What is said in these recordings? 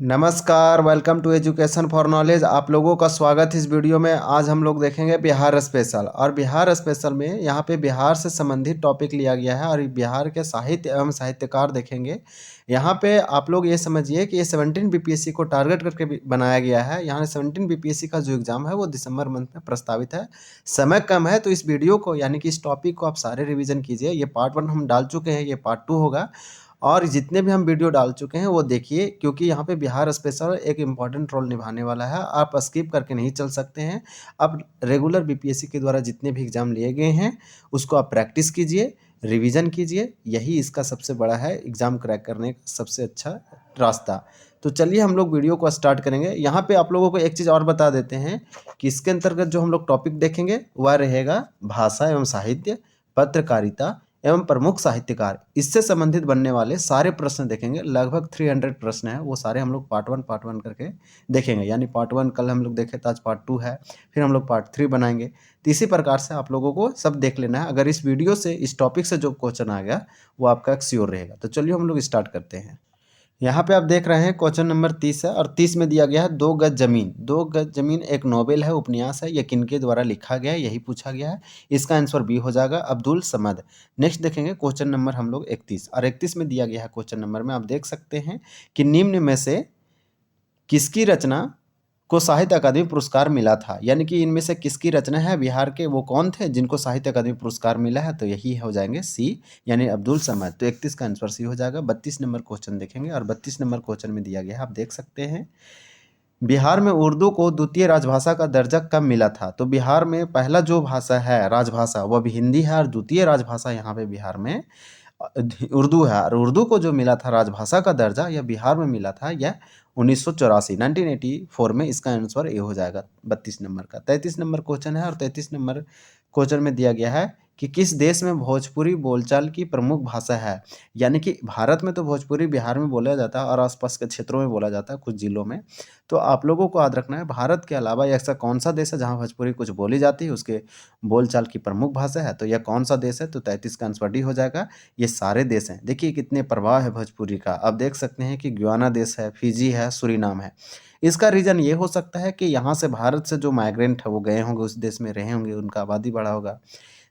नमस्कार, welcome to education for knowledge. आप लोगों का स्वागत है इस वीडियो में। आज हम लोग देखेंगे बिहार स्पेशल, और बिहार स्पेशल में यहाँ पे बिहार से संबंधित टॉपिक लिया गया है और बिहार के साहित्य एवं साहित्यकार देखेंगे। यहाँ पे आप लोग ये समझिए कि ये 17 बीपीएससी को टारगेट करके बनाया गया है। यहाँ 17 बीपीएससी का जो एग्ज़ाम है वो दिसंबर मंथ में प्रस्तावित है। समय कम है, तो इस वीडियो को यानी कि इस टॉपिक को आप सारे रिविज़न कीजिए। ये पार्ट 1 हम डाल चुके हैं, ये पार्ट 2 होगा और जितने भी हम वीडियो डाल चुके हैं वो देखिए, क्योंकि यहाँ पे बिहार स्पेशल एक इम्पॉर्टेंट रोल निभाने वाला है। आप स्किप करके नहीं चल सकते हैं। अब रेगुलर बीपीएससी के द्वारा जितने भी एग्ज़ाम लिए गए हैं उसको आप प्रैक्टिस कीजिए, रिवीजन कीजिए। यही इसका सबसे बड़ा है एग्ज़ाम क्रैक करने का सबसे अच्छा रास्ता। तो चलिए हम लोग वीडियो को स्टार्ट करेंगे। यहाँ पे आप लोगों को एक चीज़ और बता देते हैं कि इसके अंतर्गत जो हम लोग टॉपिक देखेंगे वह रहेगा भाषा एवं साहित्य, पत्रकारिता एवं प्रमुख साहित्यकार। इससे संबंधित बनने वाले सारे प्रश्न देखेंगे। लगभग 300 प्रश्न है, वो सारे हम लोग पार्ट वन करके देखेंगे। यानी पार्ट 1 कल हम लोग देखे तो आज पार्ट 2 है, फिर हम लोग पार्ट 3 बनाएंगे। तो इसी प्रकार से आप लोगों को सब देख लेना है। अगर इस वीडियो से, इस टॉपिक से जो क्वेश्चन आ गया वो आपका श्योर रहेगा। तो चलिए हम लोग स्टार्ट करते हैं। यहाँ पे आप देख रहे हैं क्वेश्चन नंबर 30 है, और 30 में दिया गया है 2 गज जमीन। 2 गज जमीन एक नोवेल है, उपन्यास है। यह किनके द्वारा लिखा गया है, यही पूछा गया है। इसका आंसर बी हो जाएगा, अब्दुल समद। नेक्स्ट देखेंगे क्वेश्चन नंबर हम लोग 31, और 31 में दिया गया है क्वेश्चन नंबर में आप देख सकते हैं कि निम्न में से किसकी रचना को साहित्य अकादमी पुरस्कार मिला था। यानी कि इनमें से किसकी रचना है, बिहार के वो कौन थे जिनको साहित्य अकादमी पुरस्कार मिला है। तो यही हो जाएंगे सी, यानी अब्दुल समद। तो 31 का आंसर सी हो जाएगा। 32 नंबर क्वेश्चन देखेंगे, और 32 नंबर क्वेश्चन में दिया गया है, आप देख सकते हैं, बिहार में उर्दू को द्वितीय राजभाषा का दर्जा कब मिला था। तो बिहार में पहला जो भाषा है राजभाषा वह भी हिंदी है, और द्वितीय राजभाषा यहाँ पे बिहार में उर्दू है। और उर्दू को जो मिला था राजभाषा का दर्जा, यह बिहार में मिला था, यह 1984 में। इसका आंसर ये हो जाएगा 32 नंबर का। 33 नंबर क्वेश्चन है, और 33 नंबर क्वेश्चन में दिया गया है कि किस देश में भोजपुरी बोलचाल की प्रमुख भाषा है। यानी कि भारत में तो भोजपुरी बिहार में बोला जाता है और आसपास के क्षेत्रों में बोला जाता है, कुछ जिलों में। तो आप लोगों को याद रखना है भारत के अलावा ऐसा कौन सा देश है जहाँ भोजपुरी कुछ बोली जाती है, उसके बोलचाल की प्रमुख भाषा है। तो यह कौन सा देश है, तो 33 का आंसर डी हो जाएगा। ये सारे देश हैं। देखिए कितने प्रभाव है भोजपुरी का। आप देख सकते हैं कि गुयाना देश है, फिजी है, सूरीनाम है। इसका रीज़न ये हो सकता है कि यहाँ से भारत से जो माइग्रेंट है वो गए होंगे, उस देश में रहे होंगे, उनका आबादी बढ़ा होगा,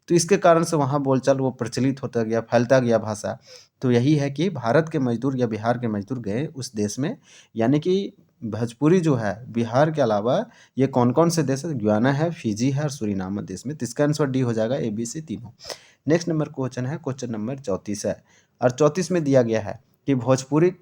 तो इसके कारण से वहाँ बोलचाल वो प्रचलित होता गया, फैलता गया भाषा। तो यही है कि भारत के मजदूर या बिहार के मजदूर गए उस देश में। यानी कि भोजपुरी जो है बिहार के अलावा ये कौन कौन से देश है, गुयाना है, फिजी है और सूरीनाम देश में। तो इसका आंसर डी हो जाएगा, ए बी सी तीनों। नेक्स्ट नंबर क्वेश्चन है, क्वेश्चन नंबर 34 है, और 34 में दिया गया है कि भोजपुरी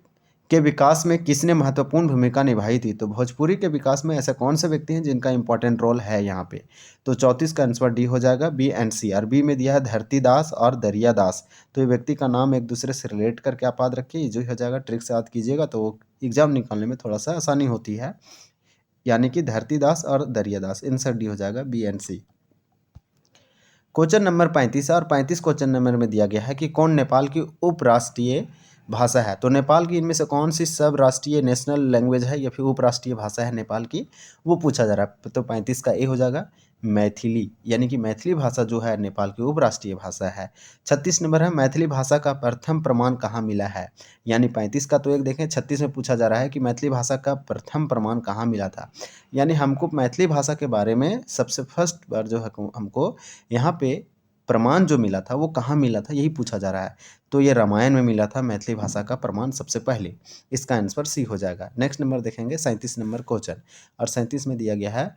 के विकास में किसने महत्वपूर्ण भूमिका निभाई थी। तो भोजपुरी के विकास में ऐसे कौन से व्यक्ति हैं जिनका इंपॉर्टेंट रोल है यहाँ पे। तो 34 का आंसर डी हो जाएगा, बी एंड सी। और बी में दिया है धरती दास और दरिया दास। तो ये व्यक्ति का नाम एक दूसरे से रिलेट करके आप याद रखिए, जो हो जाएगा ट्रिक से याद कीजिएगा तो एग्जाम निकालने में थोड़ा सा आसानी होती है। यानी कि धरती दास और दरिया दास, आंसर डी हो जाएगा, B and C. Question number 35 है, और 35 क्वेश्चन नंबर में दिया गया है कि कौन नेपाल की उपराष्ट्रीय भाषा है। तो नेपाल की इनमें से कौन सी सब राष्ट्रीय नेशनल लैंग्वेज है या फिर उपराष्ट्रीय भाषा है नेपाल की, वो पूछा जा रहा है। तो 35 का ए हो जाएगा, मैथिली। यानी कि मैथिली भाषा जो है नेपाल की उपराष्ट्रीय भाषा है। 36 नंबर है, मैथिली भाषा का प्रथम प्रमाण कहाँ मिला है। यानी 35 का तो एक देखें, 36 में पूछा जा रहा है कि मैथिली भाषा का प्रथम प्रमाण कहाँ मिला था। यानी हमको मैथिली भाषा के बारे में सबसे फर्स्ट बार जो है हमको यहाँ पे प्रमाण जो मिला था वो कहाँ मिला था, यही पूछा जा रहा है। तो ये रामायण में मिला था मैथिली भाषा का प्रमाण सबसे पहले। इसका आंसर सी हो जाएगा। नेक्स्ट नंबर देखेंगे 37 नंबर क्वेश्चन, और 37 में दिया गया है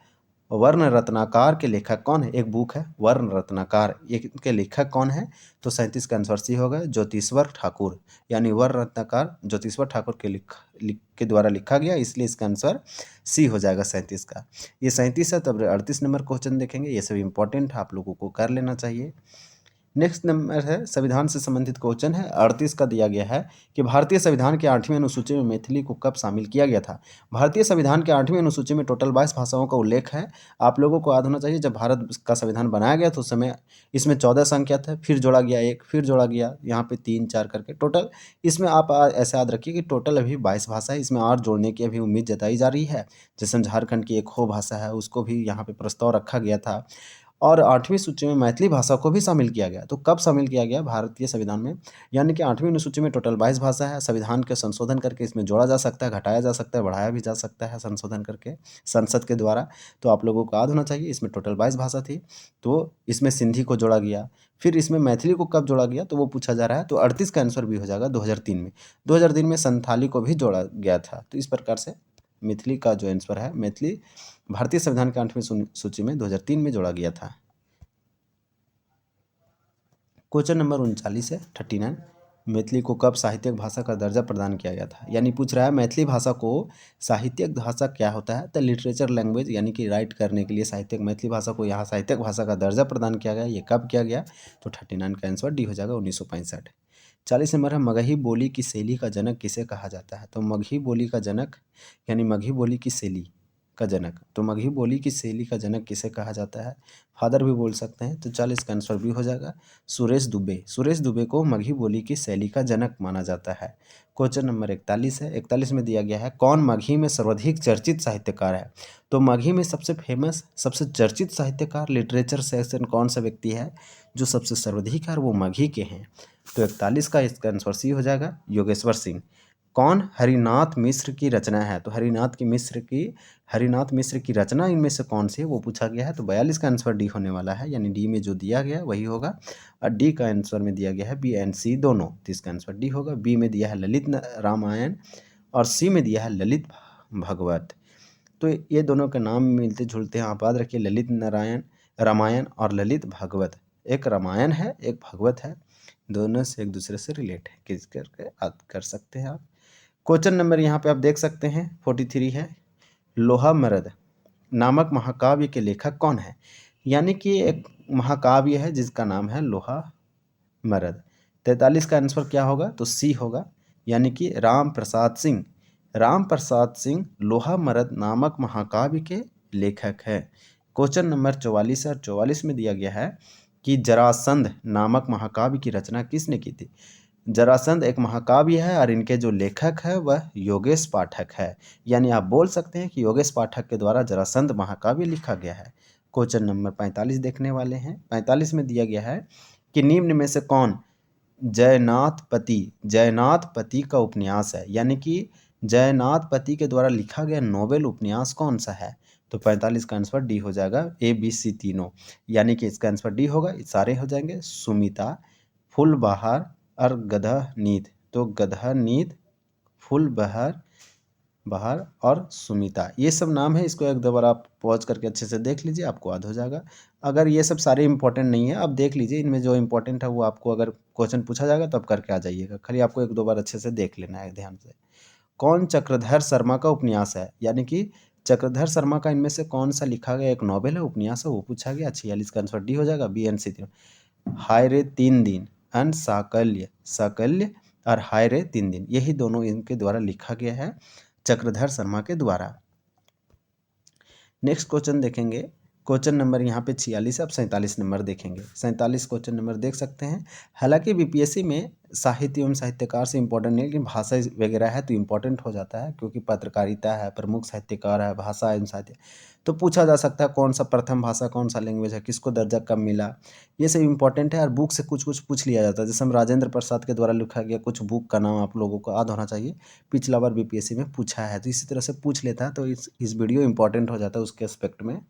वर्ण रत्नाकर के लेखक कौन है। एक बुक है वर्ण रत्नाकर, ये के लेखक कौन है। तो 37 का आंसर सी होगा, ज्योतिश्वर ठाकुर। यानी वर्ण रत्नाकर ज्योतिश्वर ठाकुर के द्वारा लिखा गया, इसलिए इसका आंसर सी हो जाएगा 37 का। ये 37 है। तब 38 नंबर क्वेश्चन देखेंगे, ये सब इंपॉर्टेंट है, आप लोगों को कर लेना चाहिए। नेक्स्ट नंबर है संविधान से संबंधित क्वेश्चन है। 38 का दिया गया है कि भारतीय संविधान के 8वीं अनुसूची में मैथिली को कब शामिल किया गया था। भारतीय संविधान के 8वीं अनुसूची में टोटल 22 भाषाओं का उल्लेख है। आप लोगों को याद होना चाहिए, जब भारत का संविधान बनाया गया तो उस समय इसमें 14 संख्या था, फिर जोड़ा गया एक, फिर जोड़ा गया यहाँ पे 3 4 करके टोटल। इसमें आप ऐसे याद रखिए कि टोटल अभी 22 भाषा है। इसमें और जोड़ने की अभी उम्मीद जताई जा रही है। जैसे झारखंड की एक हो भाषा है, उसको भी यहाँ पे प्रस्ताव रखा गया था। और 8वीं सूची में मैथिली भाषा को भी शामिल किया गया। तो कब शामिल किया गया भारतीय संविधान में? यानी कि 8वीं अनुसूची में टोटल 22 भाषा है। संविधान के संशोधन करके इसमें जोड़ा जा सकता है, घटाया जा सकता है, बढ़ाया भी जा सकता है संशोधन करके संसद के द्वारा। तो आप लोगों को याद होना चाहिए, इसमें टोटल 22 भाषा थी, तो इसमें सिंधी को जोड़ा गया। फिर इसमें मैथिली को कब जोड़ा गया तो वो पूछा जा रहा है। तो 38 का आंसर भी हो जाएगा 2003 में। 2003 में संथाली को भी जोड़ा गया था। तो इस प्रकार से मैथिली का जो आंसर है, मैथिली भारतीय संविधान के 8वीं सूची में 2003 में जोड़ा गया था। क्वेश्चन नंबर 39 है 39। मैथिली को कब साहित्यिक भाषा का दर्जा प्रदान किया गया था? यानी पूछ रहा है मैथिली भाषा को साहित्यिक भाषा क्या होता है? तो लिटरेचर लैंग्वेज, यानी कि राइट करने के लिए साहित्यिक, मैथिली भाषा को यहाँ साहित्यिक भाषा का दर्जा प्रदान किया गया। ये कब किया गया? तो 39 का आंसर डी हो जाएगा 1965। 40 नंबर है मगही बोली की शैली का जनक किसे कहा जाता है? तो मगही बोली का जनक, यानी मगही बोली की शैली का जनक, तो मगही बोली की शैली का जनक किसे कहा जाता है? फादर भी बोल सकते हैं। तो 40 का आंसर भी हो जाएगा सुरेश दुबे। सुरेश दुबे को मगही बोली की शैली का जनक माना जाता है। क्वेश्चन नंबर 41 है। 41 में दिया गया है कौन मगही में सर्वाधिक चर्चित साहित्यकार है? तो मगही में सबसे फेमस, सबसे चर्चित साहित्यकार, लिटरेचर सेक्शन कौन सा व्यक्ति है जो सबसे सर्वाधिक है? वो मगही के हैं। तो 41 का इसका आंसर सी हो जाएगा योगेश्वर सिंह। कौन हरिनाथ मिश्र की रचना है? तो हरिनाथ मिश्र की रचना इनमें से कौन सी है वो पूछा गया है। तो 42 का आंसर डी होने वाला है, यानी डी में जो दिया गया है वही होगा। और डी का आंसर में दिया गया है बी एंड सी दोनों, तो इसका आंसर डी होगा। बी में दिया है ललित रामायण और सी में दिया है ललित भागवत। तो ये दोनों के नाम मिलते जुलते हैं, आप याद रखिए, ललित नारायण रामायण और ललित भागवत। एक रामायण है, एक भागवत है, दोनों से एक दूसरे से रिलेट है, किस करके याद कर सकते हैं आप। क्वेश्चन नंबर यहाँ पे आप देख सकते हैं 43 है। लोहा मरद नामक महाकाव्य के लेखक कौन है? यानी कि एक महाकाव्य है जिसका नाम है लोहा मरद। 43 का आंसर क्या होगा? तो सी होगा, यानी कि राम प्रसाद सिंह। राम प्रसाद सिंह लोहा मरद नामक महाकाव्य के लेखक है। क्वेश्चन नंबर 44 है। 44 में दिया गया है कि जरासंध नामक महाकाव्य की रचना किसने की थी? जरासंध एक महाकाव्य है और इनके जो लेखक है वह योगेश पाठक है। यानी आप बोल सकते हैं कि योगेश पाठक के द्वारा जरासंध महाकाव्य लिखा गया है। क्वेश्चन नंबर 45 देखने वाले हैं। 45 में दिया गया है कि निम्न में से कौन जयनाथ पति का उपन्यास है? यानी कि जयनाथ पति के द्वारा लिखा गया नोवेल उपन्यास कौन सा है? तो 45 का आंसर डी हो जाएगा, ए बी सी तीनों, यानी कि इसका आंसर डी होगा। सारे हो जाएंगे सुमिता, फूलबहार और गधा नींद। तो गधा नींद, फूलबहार बहार और सुमिता, ये सब नाम है। इसको एक दो बार आप पॉज करके अच्छे से देख लीजिए, आपको याद हो जाएगा। अगर ये सब सारे इंपॉर्टेंट नहीं है, आप देख लीजिए, इनमें जो इंपॉर्टेंट है वो आपको अगर क्वेश्चन पूछा जाएगा तो आप करके आ जाइएगा। खाली आपको एक दो बार अच्छे से देख लेना है ध्यान से। कौन चक्रधर शर्मा का उपन्यास है? यानी कि चक्रधर शर्मा का इनमें से कौन सा लिखा गया एक नॉवेल है, उपन्यास है, वो पूछा गया। 46 का आंसर डी हो जाएगा, बी एन सी। हाय रे 3 दिन एंड साकल्य और हाय रे 3 दिन, यही दोनों इनके द्वारा लिखा गया है, चक्रधर शर्मा के द्वारा। नेक्स्ट क्वेश्चन देखेंगे। क्वेश्चन नंबर यहाँ पे 46 है। अब 47 नंबर देखेंगे। 47 क्वेश्चन नंबर देख सकते हैं। हालांकि बीपीएससी में साहित्य एवं साहित्यकार से इंपॉर्टेंट नहीं, लेकिन भाषा वगैरह है तो इंपॉर्टेंट हो जाता है, क्योंकि पत्रकारिता है, प्रमुख साहित्यकार है, भाषा एवं साहित्य, तो पूछा जा सकता है कौन सा प्रथम भाषा, कौन सा लैंग्वेज है, किसको दर्जा कब मिला, ये सब इंपॉर्टेंट है। और बुक से कुछ कुछ पूछ लिया जाता है। जैसे हम राजेंद्र प्रसाद के द्वारा लिखा गया कुछ बुक का नाम आप लोगों को याद होना चाहिए, पिछला बार बीपीएससी में पूछा है, तो इसी तरह से पूछ लेता है, तो इस वीडियो इंपॉर्टेंट हो जाता है उसके एस्पेक्ट में।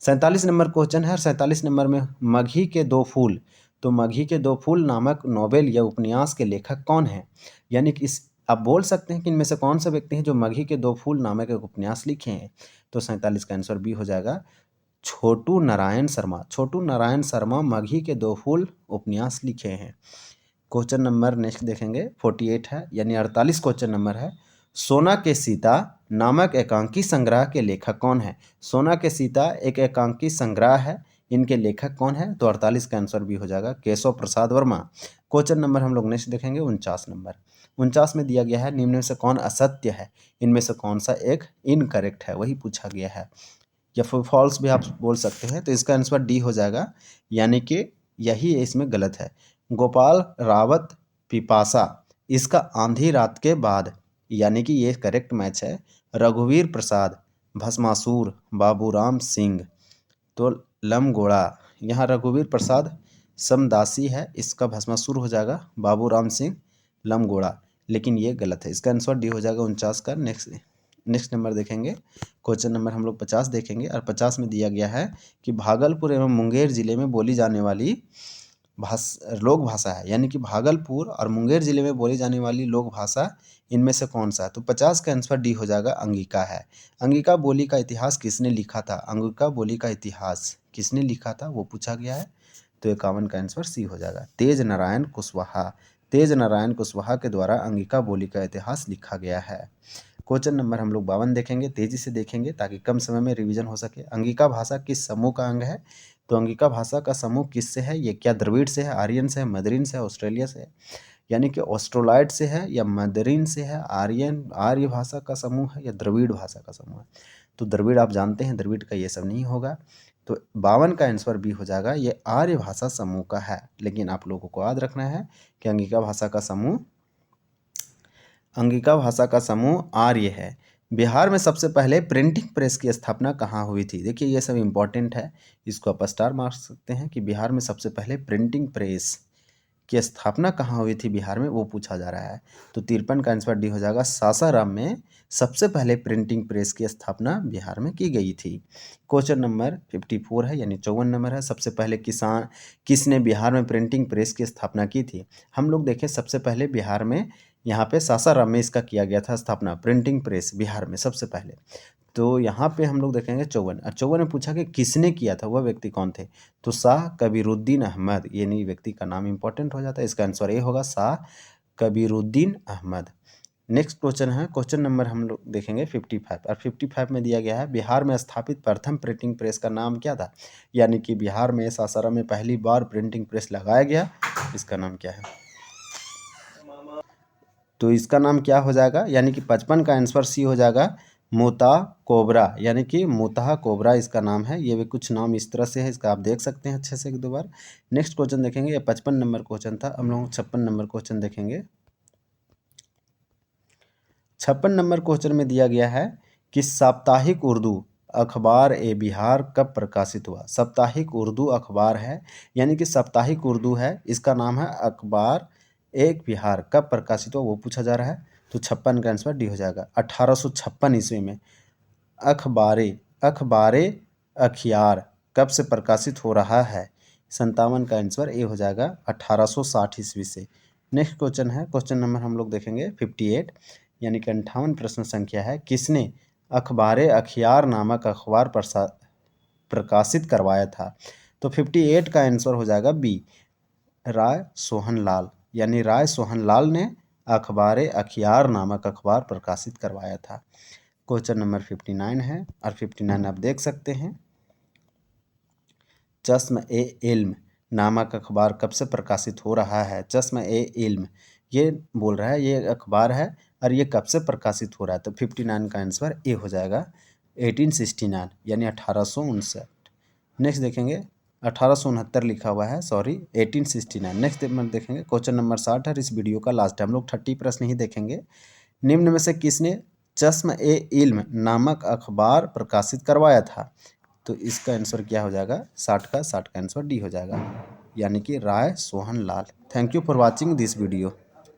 47 नंबर क्वेश्चन है। 47 नंबर में मगही के दो फूल, तो मगही के दो फूल नामक नोवेल या उपन्यास के लेखक कौन है? यानी कि इस आप बोल सकते हैं कि इनमें से कौन सा व्यक्ति है जो मगही के दो फूल नामक एक उपन्यास लिखे हैं? तो 47 का आंसर बी हो जाएगा, छोटू नारायण शर्मा। छोटू नारायण शर्मा मगही के दो फूल उपन्यास लिखे हैं। क्वेश्चन नंबर नेक्स्ट देखेंगे 48 है, यानी 48 क्वेश्चन नंबर है। सोना के सीता नामक एकांकी संग्रह के लेखक कौन है? सोना के सीता एक एकांकी संग्रह है, इनके लेखक कौन है? तो 48 का आंसर भी हो जाएगा केशव प्रसाद वर्मा। क्वेश्चन नंबर हम लोग नेक्स्ट देखेंगे 49 नंबर। 49 में दिया गया है निम्न में से कौन असत्य है? इनमें से कौन सा एक इनकरेक्ट है, वही पूछा गया है, या फिर फॉल्स भी आप बोल सकते हैं। तो इसका आंसर डी हो जाएगा, यानी कि यही इसमें गलत है। गोपाल रावत पिपासा, इसका आंधी रात के बाद, यानी कि ये करेक्ट मैच है। रघुवीर प्रसाद, भस्मासुर, बाबूराम सिंह, तो लमगोड़ा, यहाँ रघुवीर प्रसाद समदासी है, इसका भस्मासुर हो जाएगा बाबूराम सिंह लमगोड़ा, लेकिन ये गलत है। इसका आंसर डी हो जाएगा 49 का। नेक्स्ट नंबर देखेंगे, क्वेश्चन नंबर हम लोग 50 देखेंगे और 50 में दिया गया है कि भागलपुर एवं मुंगेर जिले में बोली जाने वाली लोक भाषा है, यानी कि भागलपुर और मुंगेर जिले में बोली जाने वाली लोक भाषा इनमें से कौन सा है? तो 50 का आंसर डी हो जाएगा अंगिका है। अंगिका बोली का इतिहास किसने लिखा था? अंगिका बोली का इतिहास किसने लिखा था वो पूछा गया है। तो 51 का आंसर सी हो जाएगा, तेज नारायण कुशवाहा। तेज नारायण कुशवाहा के द्वारा अंगिका बोली का इतिहास लिखा गया है। क्वेश्चन नंबर हम लोग 52 देखेंगे, तेजी से देखेंगे ताकि कम समय में रिवीजन हो सके। अंगिका भाषा किस समूह का अंग है? तो अंगिका भाषा का समूह किससे है? ये क्या द्रविड़ से है, आर्यन से है, मदरिन से है, ऑस्ट्रेलिया से है? यानी कि ऑस्ट्रोलाइड से है या मदरिन से है, आर्य भाषा का समूह है या द्रविड़ भाषा का समूह है? तो द्रविड़ आप जानते हैं, द्रविड़ का ये सब नहीं होगा। तो 52 का आंसर बी हो जाएगा, ये आर्य भाषा समूह का है। लेकिन आप लोगों को याद रखना है कि अंगिका भाषा का समूह आर्य है। बिहार में सबसे पहले प्रिंटिंग प्रेस की स्थापना कहाँ हुई थी? देखिए ये सब इंपॉर्टेंट है, इसको आप स्टार मार सकते हैं कि बिहार में सबसे पहले प्रिंटिंग प्रेस की स्थापना कहाँ हुई थी बिहार में, वो पूछा जा रहा है। तो 53 का आंसर डी हो जाएगा, सासाराम में सबसे पहले प्रिंटिंग प्रेस की स्थापना बिहार में की गई थी। क्वेश्चन नंबर 54 है, यानी 54 नंबर है, सबसे पहले किसने बिहार में प्रिंटिंग प्रेस की स्थापना की थी? हम लोग देखें सबसे पहले बिहार में यहाँ पे सासाराम में इसका किया गया था स्थापना, प्रिंटिंग प्रेस बिहार में सबसे पहले। तो यहाँ पे हम लोग देखेंगे 54 और 54 में पूछा कि किसने किया था, वह व्यक्ति कौन थे? तो शाह कबीरुद्दीन अहमद, ये नहीं व्यक्ति का नाम इंपॉर्टेंट हो जाता है। इसका आंसर ये होगा शाह कबीरुद्दीन अहमद। नेक्स्ट क्वेश्चन है, क्वेश्चन नंबर हम लोग देखेंगे 55 और 55 में दिया गया है बिहार में स्थापित प्रथम प्रिंटिंग प्रेस का नाम क्या था? यानी कि बिहार में सासाराम में पहली बार प्रिंटिंग प्रेस लगाया गया, इसका नाम क्या है? तो इसका नाम क्या हो जाएगा? यानी कि 55 का आंसर सी हो जाएगा, मोता कोबरा, यानी कि मोता कोबरा इसका नाम है। ये भी कुछ नाम इस तरह से है, इसका आप देख सकते हैं अच्छे से एक दो बार। नेक्स्ट क्वेश्चन देखेंगे, ये 55 नंबर क्वेश्चन था, हम लोग 56 नंबर क्वेश्चन देखेंगे। 56 नंबर क्वेश्चन में दिया गया है कि साप्ताहिक उर्दू अखबार ए बिहार कब प्रकाशित हुआ? साप्ताहिक उर्दू अखबार है, यानी कि साप्ताहिक उर्दू है, इसका नाम है अखबार एक बिहार, कब प्रकाशित हुआ वो पूछा जा रहा है। तो 56 का आंसर डी हो जाएगा, 1856 ईस्वी में अखबारे अखियार कब से प्रकाशित हो रहा है? 57 का आंसर ए हो जाएगा, 1860 ईस्वी से। नेक्स्ट क्वेश्चन है, क्वेश्चन नंबर हम लोग देखेंगे 58, यानी कि 58 प्रश्न संख्या है, किसने अखबारे अखियार नामक अखबार प्रकाशित करवाया था? तो 58 का आंसर हो जाएगा बी, राय सोहनलाल, यानी राय सोहनलाल ने अखबारे अखियार नामक अखबार प्रकाशित करवाया था। क्वेश्चन नंबर 59 है और 59 आप देख सकते हैं, चश्म ए इल्म नामक अखबार कब से प्रकाशित हो रहा है? चश्म ए इल्म ये बोल रहा है, ये अखबार है और ये कब से प्रकाशित हो रहा है? तो 59 का आंसर ए हो जाएगा, 1869, यानी 1859। नेक्स्ट देखेंगे 1869 लिखा हुआ है, सॉरी 1869। नेक्स्ट देखेंगे क्वेश्चन नंबर 60 है, इस वीडियो का लास्ट है, हम लोग 30 प्रश्न ही देखेंगे। निम्न में से किसने चश्म ए इल्म नामक अखबार प्रकाशित करवाया था? तो इसका आंसर क्या हो जाएगा? 60 का आंसर डी हो जाएगा, यानी कि Rai Sohanlal. Thank you for watching this video.